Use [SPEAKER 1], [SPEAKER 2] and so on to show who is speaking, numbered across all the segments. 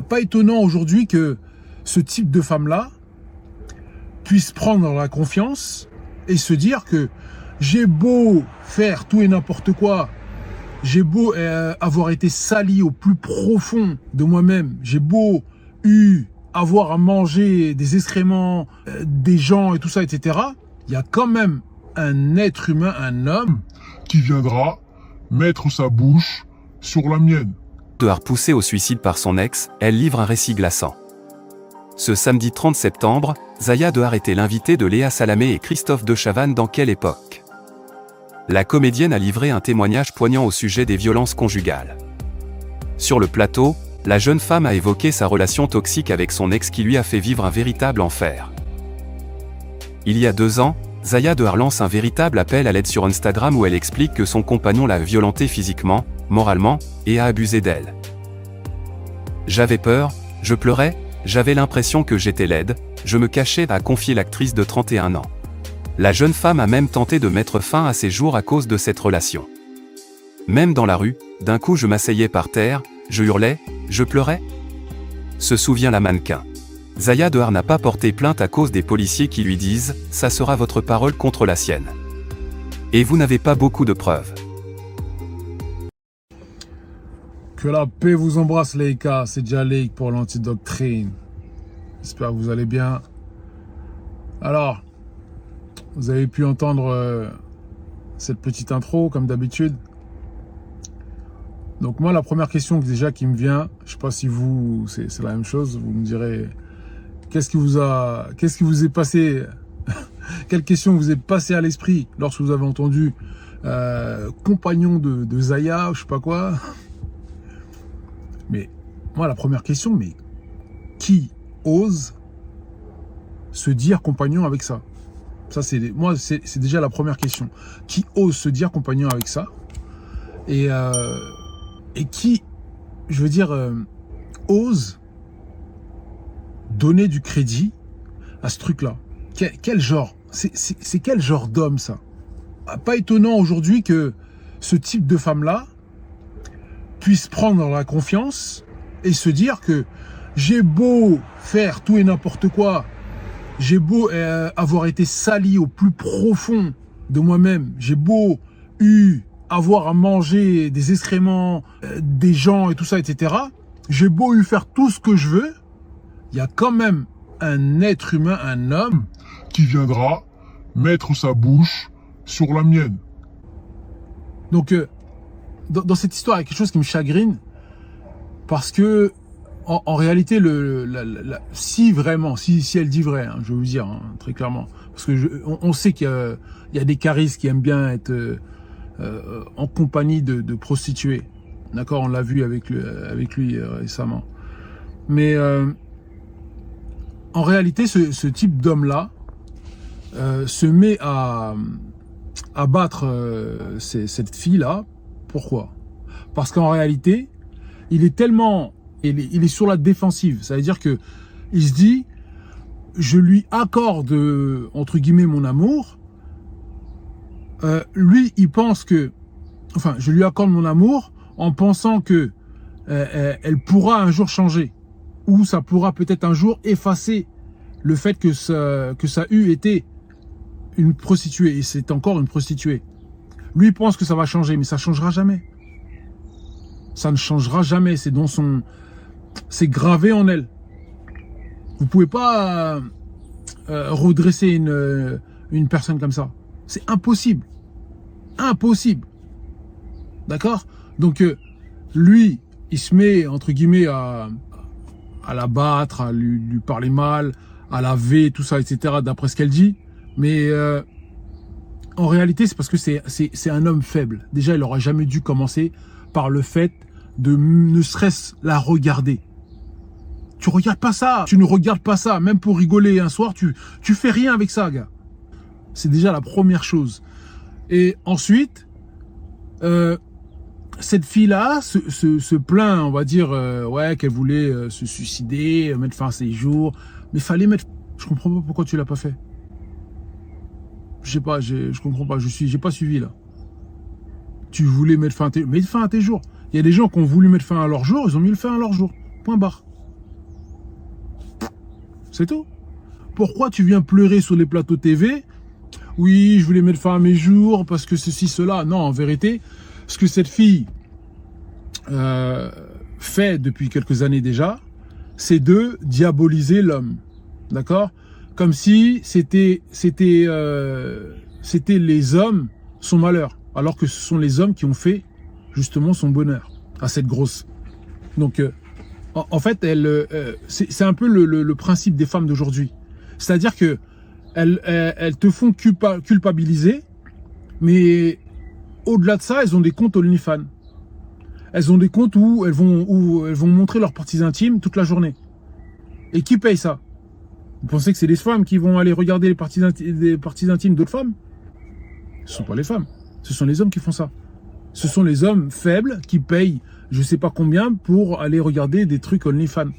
[SPEAKER 1] Pas étonnant aujourd'hui que ce type de femme-là puisse prendre la confiance et se dire que j'ai beau faire tout et n'importe quoi, j'ai beau avoir été sali au plus profond de moi-même, j'ai beau avoir à manger des excréments, des gens et tout ça, etc. Il y a quand même un être humain, un homme,
[SPEAKER 2] qui viendra mettre sa bouche sur la mienne.
[SPEAKER 3] Poussée au suicide par son ex, elle livre un récit glaçant. Ce samedi 30 septembre, Zaya Dehar était l'invitée de Léa Salamé et Christophe de Chavannes dans Quelle époque. La comédienne a livré un témoignage poignant au sujet des violences conjugales. Sur le plateau, la jeune femme a évoqué sa relation toxique avec son ex qui lui a fait vivre un véritable enfer. Il y a 2 ans, Zaya Dehar lance un véritable appel à l'aide sur Instagram où elle explique que son compagnon l'a violentée physiquement, moralement, et a abusé d'elle. J'avais peur, je pleurais, j'avais l'impression que j'étais laide, je me cachais, a confié l'actrice de 31 ans. La jeune femme a même tenté de mettre fin à ses jours à cause de cette relation. Même dans la rue, d'un coup je m'asseyais par terre, je hurlais, je pleurais. Se souvient la mannequin. Zaya Dehar n'a pas porté plainte à cause des policiers qui lui disent « ça sera votre parole contre la sienne ». Et vous n'avez pas beaucoup de preuves.
[SPEAKER 1] Que la paix vous embrasse les gars, c'est Jalik pour l'antidoctrine. J'espère que vous allez bien. Alors, vous avez pu entendre cette petite intro comme d'habitude. Donc moi la première question déjà qui me vient, je sais pas si vous c'est la même chose, vous me direz qu'est-ce qui vous est passé, quelle question vous est passée à l'esprit lorsque vous avez entendu compagnon de Zaya, je sais pas quoi. Mais moi la première question, mais qui ose se dire compagnon avec ça? Ça c'est déjà la première question. Qui ose se dire compagnon avec ça? Et qui, je veux dire, ose donner du crédit à ce truc-là? Quel genre? C'est quel genre d'homme ça? Pas étonnant aujourd'hui que ce type de femme-là puisse prendre la confiance et se dire que j'ai beau faire tout et n'importe quoi, j'ai beau avoir été sali au plus profond de moi-même, j'ai beau avoir à manger des excréments, des gens et tout ça, etc. J'ai beau faire tout ce que je veux, il y a quand même un être humain, un homme,
[SPEAKER 2] qui viendra mettre sa bouche sur la mienne.
[SPEAKER 1] Donc, dans cette histoire, il y a quelque chose qui me chagrine, parce que, en réalité, si vraiment, si elle dit vrai, hein, je vais vous dire, hein, très clairement, parce que on sait qu'il y a des caristes qui aiment bien être en compagnie de prostituées. D'accord, on l'a vu avec lui récemment. Mais en réalité, ce type d'homme-là se met à battre cette fille-là. Pourquoi? Parce qu'en réalité, il est sur la défensive. Ça veut dire que il se dit, je lui accorde entre guillemets mon amour. Lui, il pense que, enfin, je lui accorde mon amour en pensant que elle pourra un jour changer, ou ça pourra peut-être un jour effacer le fait que ça eût été une prostituée, et c'est encore une prostituée. Lui il pense que ça va changer, mais ça changera jamais. Ça ne changera jamais. C'est gravé en elle. Vous pouvez pas redresser une personne comme ça. C'est impossible. Impossible. D'accord? Donc, lui, il se met, entre guillemets, à la battre, à lui parler mal, à la laver, tout ça, etc., d'après ce qu'elle dit. Mais en réalité, c'est parce que c'est un homme faible. Déjà, il n'aurait jamais dû commencer par le fait de ne serait-ce la regarder. Tu regardes pas ça. Tu ne regardes pas ça. Même pour rigoler un soir, tu fais rien avec ça, gars. C'est déjà la première chose. Et ensuite, cette fille-là se plaint, on va dire, ouais, qu'elle voulait se suicider, mettre fin à ses jours. Mais fallait mettre... Je comprends pas pourquoi tu l'as pas fait. Je sais pas, je comprends pas. J'ai pas suivi là. Tu voulais mettre fin à tes jours. Il y a des gens qui ont voulu mettre fin à leur jour, ils ont mis le fin à leur jour. Point barre. C'est tout. Pourquoi tu viens pleurer sur les plateaux TV? Oui, je voulais mettre fin à mes jours parce que ceci, cela. Non, en vérité, ce que cette fille fait depuis quelques années déjà, c'est de diaboliser l'homme. D'accord? Comme si c'était les hommes son malheur, alors que ce sont les hommes qui ont fait justement son bonheur à cette grosse. Donc, en fait, c'est un peu le principe des femmes d'aujourd'hui. C'est-à-dire que elles te font culpabiliser, mais au-delà de ça, elles ont des comptes OnlyFans. Elles ont des comptes où elles vont montrer leurs parties intimes toute la journée. Et qui paye ça? Vous pensez que c'est les femmes qui vont aller regarder les parties intimes d'autres femmes? Ce ne sont pas les femmes. Ce sont les hommes qui font ça. Ce sont les hommes faibles qui payent je ne sais pas combien pour aller regarder des trucs OnlyFans.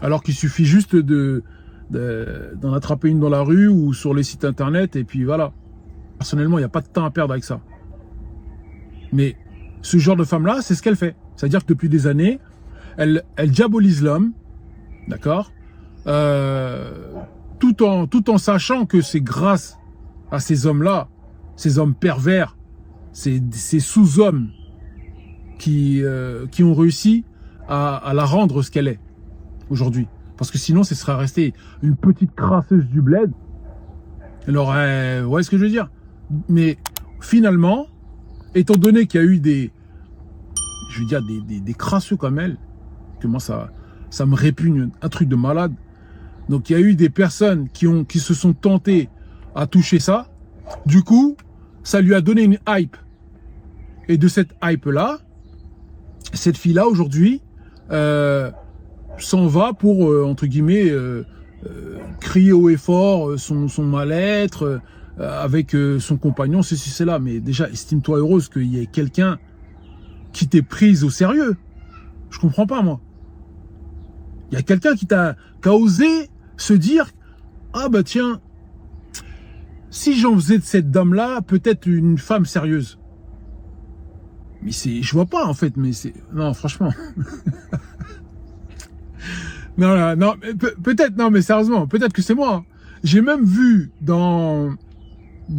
[SPEAKER 1] Alors qu'il suffit juste d'en attraper une dans la rue ou sur les sites internet et puis voilà. Personnellement, il n'y a pas de temps à perdre avec ça. Mais ce genre de femme-là, c'est ce qu'elle fait. C'est-à-dire que depuis des années, elle diabolise l'homme, d'accord, tout en sachant que c'est grâce à ces hommes-là, ces hommes pervers, ces sous-hommes qui ont réussi à la rendre ce qu'elle est aujourd'hui. Parce que sinon, ce serait resté une petite crasseuse du bled. Elle aurait... Vous voyez ce que je veux dire? Mais finalement, étant donné qu'il y a eu des crasseux comme elle, que moi ça me répugne, un truc de malade. Donc il y a eu des personnes qui se sont tentées à toucher ça. Du coup, ça lui a donné une hype. Et de cette hype-là, cette fille-là aujourd'hui s'en va pour, entre guillemets, crier haut et fort son mal-être avec son compagnon, ceci, cela. Mais déjà, estime-toi heureuse qu'il y ait quelqu'un qui t'ait prise au sérieux. Je comprends pas, moi. Il y a quelqu'un qui a osé se dire « Ah bah tiens, si j'en faisais de cette dame-là, peut-être une femme sérieuse. » Mais je vois pas en fait, mais c'est... Non, franchement. non, peut-être, non mais sérieusement, peut-être que c'est moi. J'ai même vu dans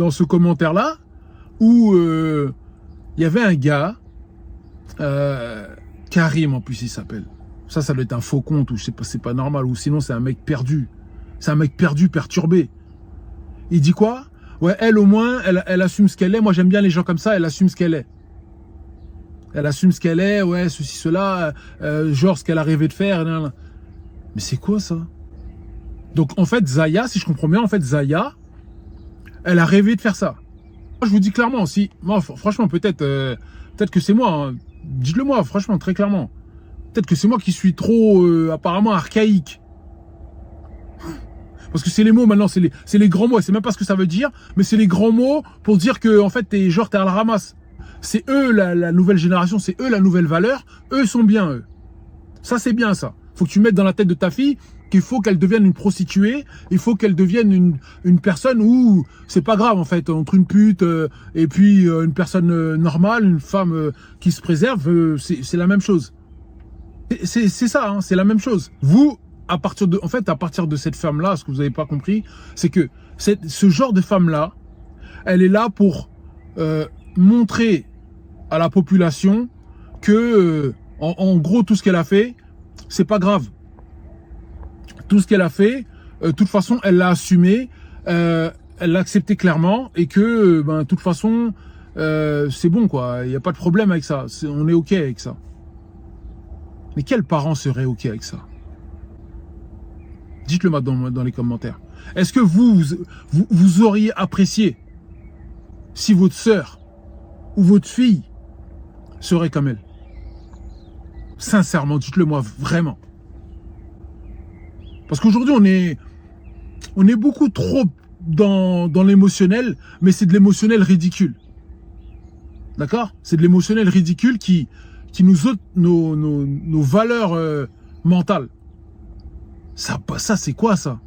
[SPEAKER 1] ce commentaire-là où il y avait un gars, Karim en plus il s'appelle. Ça doit être un faux compte ou je sais pas, c'est pas normal, ou sinon c'est un mec perdu. C'est un mec perdu, perturbé. Il dit quoi? Ouais, elle au moins, elle assume ce qu'elle est. Moi j'aime bien les gens comme ça, elle assume ce qu'elle est. Elle assume ce qu'elle est, ouais, ceci, cela, genre ce qu'elle a rêvé de faire. Mais c'est quoi ça? Donc en fait, Zaya, si je comprends bien, en fait, Zaya, elle a rêvé de faire ça. Moi, je vous dis clairement, si, moi, franchement, peut-être que c'est moi, hein. Dites-le moi, franchement, très clairement. Peut-être que c'est moi qui suis trop, apparemment, archaïque. Parce que c'est les mots maintenant, c'est les grands mots. C'est même pas ce que ça veut dire, mais c'est les grands mots pour dire que, en fait, t'es à la ramasse. C'est eux la nouvelle génération, c'est eux la nouvelle valeur. Eux sont bien, eux. Ça, c'est bien, ça. Faut que tu mettes dans la tête de ta fille qu'il faut qu'elle devienne une prostituée. Il faut qu'elle devienne une personne où c'est pas grave, en fait. Entre une pute et puis une personne normale, une femme qui se préserve, c'est la même chose. C'est ça, hein, c'est la même chose. Vous, à partir de cette femme-là, ce que vous n'avez pas compris, c'est que ce genre de femme-là, elle est là pour montrer à la population que, en gros, tout ce qu'elle a fait, c'est pas grave. Tout ce qu'elle a fait, de toute façon, elle l'a assumé, elle l'a accepté clairement, et que, de toute façon, c'est bon, quoi. Il n'y a pas de problème avec ça. On est OK avec ça. Mais quels parents seraient OK avec ça? Dites-le moi dans les commentaires. Est-ce que vous auriez apprécié si votre sœur ou votre fille serait comme elle? Sincèrement, dites-le moi vraiment. Parce qu'aujourd'hui, on est beaucoup trop dans l'émotionnel, mais c'est de l'émotionnel ridicule. D'accord? C'est de l'émotionnel ridicule qui nous ôte nos valeurs mentales. Ça c'est quoi ça?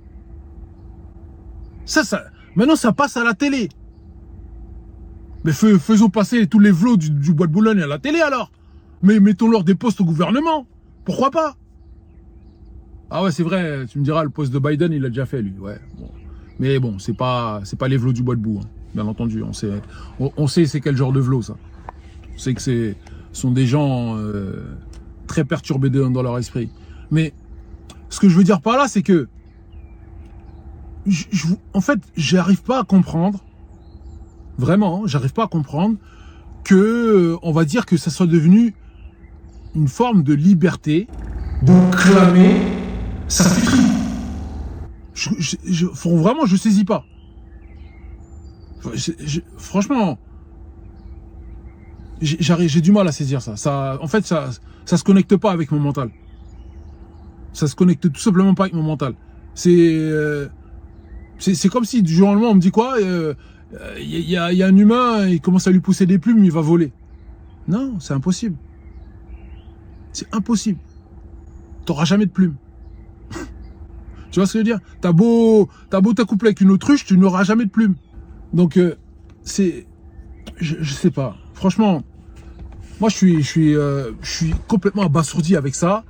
[SPEAKER 1] Ça, maintenant ça passe à la télé. Mais faisons passer tous les vlogs du Bois de Boulogne à la télé alors. Mais mettons-leur des postes au gouvernement. Pourquoi pas? Ah ouais, c'est vrai, tu me diras, le poste de Biden, il l'a déjà fait, lui. Ouais, bon. Mais bon, c'est pas les velots du bois debout, hein. Bien entendu. On sait c'est quel genre de velots, ça. On sait que ce sont des gens très perturbés dans leur esprit. Mais ce que je veux dire par là, c'est que en fait, j'arrive pas à comprendre, vraiment, j'arrive pas à comprendre que, on va dire que ça soit devenu une forme de liberté de clamer sa fille. Vraiment, je saisis pas. Franchement, j'ai du mal à saisir ça. En fait, ça se connecte pas avec mon mental. Ça se connecte tout simplement pas avec mon mental. C'est comme si du jour au lendemain on me dit quoi, y a un humain, il commence à lui pousser des plumes, il va voler. Non, c'est impossible. C'est impossible. T'auras jamais de plumes. Tu vois ce que je veux dire? T'as beau t'accoupler avec une autruche, tu n'auras jamais de plumes. Donc je sais pas. Franchement, moi je suis complètement abasourdi avec ça.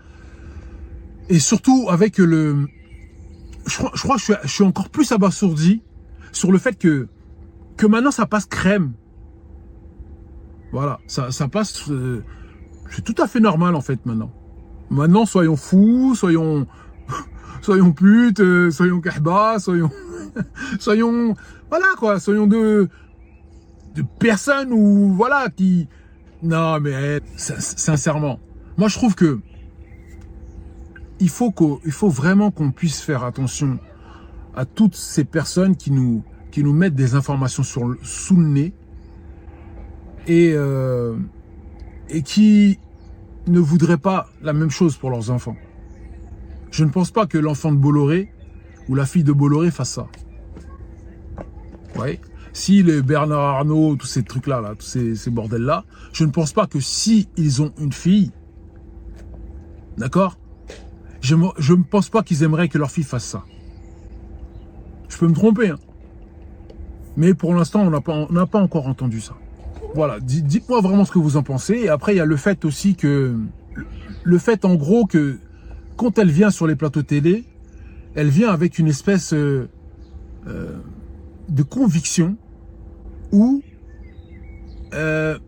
[SPEAKER 1] Et surtout avec je crois que je suis encore plus abasourdi sur le fait que maintenant ça passe crème. Voilà, ça passe. C'est tout à fait normal en fait maintenant. Maintenant, soyons fous, soyons putes, soyons kahba, soyons voilà quoi, soyons de personnes ou voilà qui. Non mais sincèrement, moi je trouve que il faut vraiment qu'on puisse faire attention à toutes ces personnes qui nous mettent des informations sous le nez et qui ne voudraient pas la même chose pour leurs enfants. Je ne pense pas que l'enfant de Bolloré ou la fille de Bolloré fasse ça. Ouais. Si les Bernard Arnault, tous ces trucs-là, tous ces bordels-là, je ne pense pas que si ils ont une fille, d'accord, je ne pense pas qu'ils aimeraient que leur fille fasse ça. Je peux me tromper, hein. Mais pour l'instant, on n'a pas encore entendu ça. Voilà, dites-moi vraiment ce que vous en pensez. Et après, il y a le fait aussi que... Le fait, en gros, que quand elle vient sur les plateaux télé, elle vient avec une espèce de conviction où... je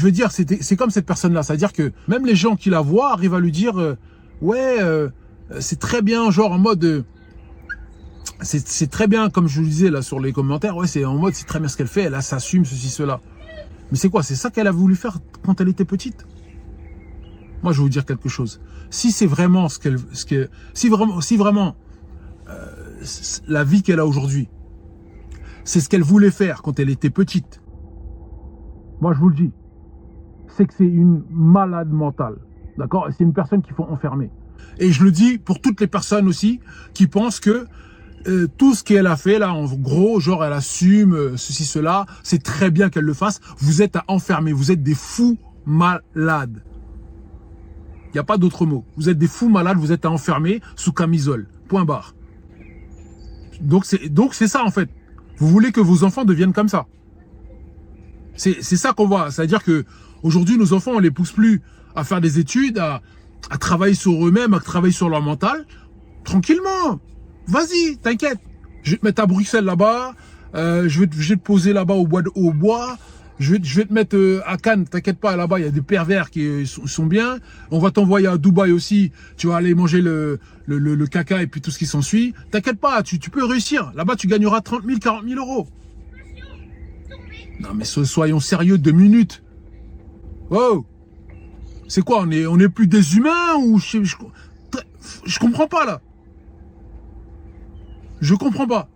[SPEAKER 1] veux dire, c'est comme cette personne-là. C'est-à-dire que même les gens qui la voient arrivent à lui dire... ouais, c'est très bien, genre en mode... c'est très bien, comme je vous disais là sur les commentaires, ouais, c'est en mode, c'est très bien ce qu'elle fait, elle s'assume, ceci, cela. Mais c'est quoi? C'est ça qu'elle a voulu faire quand elle était petite? Moi, je vais vous dire quelque chose. Si c'est vraiment si vraiment la vie qu'elle a aujourd'hui, c'est ce qu'elle voulait faire quand elle était petite, moi, je vous le dis, c'est que c'est une malade mentale. D'accord? C'est une personne qu'il faut enfermer. Et je le dis pour toutes les personnes aussi qui pensent que tout ce qu'elle a fait là, en gros, genre elle assume ceci, cela, c'est très bien qu'elle le fasse. Vous êtes à enfermer, vous êtes des fous malades. Il n'y a pas d'autre mot. Vous êtes des fous malades, vous êtes à enfermer sous camisole. Point barre. Donc c'est ça en fait. Vous voulez que vos enfants deviennent comme ça. C'est ça qu'on voit. C'est-à-dire que aujourd'hui, nos enfants, on les pousse plus à faire des études, à travailler sur eux-mêmes, à travailler sur leur mental. Tranquillement. Vas-y, t'inquiète. Je vais te mettre à Bruxelles là-bas. Je vais te poser là-bas au bois. Je vais te mettre à Cannes. T'inquiète pas, là-bas, il y a des pervers qui sont bien. On va t'envoyer à Dubaï aussi. Tu vas aller manger le caca et puis tout ce qui s'ensuit. T'inquiète pas, tu peux réussir. Là-bas, tu gagneras 30 000, 40 000 euros. Non, mais soyons sérieux 2 minutes. Wow. C'est quoi, on est plus des humains ou je comprends pas là. Je comprends pas.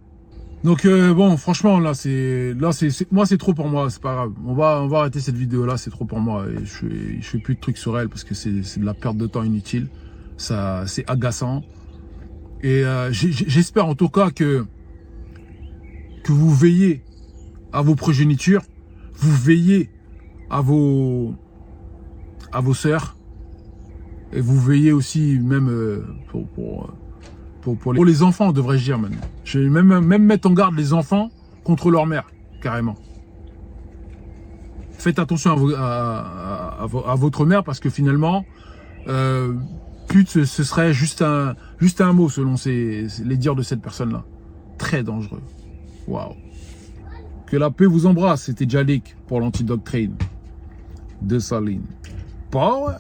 [SPEAKER 1] Donc bon, franchement là moi c'est trop pour moi, c'est pas grave. On va arrêter cette vidéo là, c'est trop pour moi et je fais plus de trucs sur elle parce que c'est de la perte de temps inutile. Ça c'est agaçant. Et j'espère en tout cas que vous veillez à vos progénitures, vous veillez à vos sœurs et vous veillez aussi même pour les enfants, devrais-je dire maintenant. Je vais même mettre en garde les enfants contre leur mère, carrément. Faites attention à votre mère parce que finalement, pute, ce serait juste un mot selon les dires de cette personne-là. Très dangereux. Waouh. Que la paix vous embrasse. C'était Jalik pour l'Antidoctrine. De Saline. Power.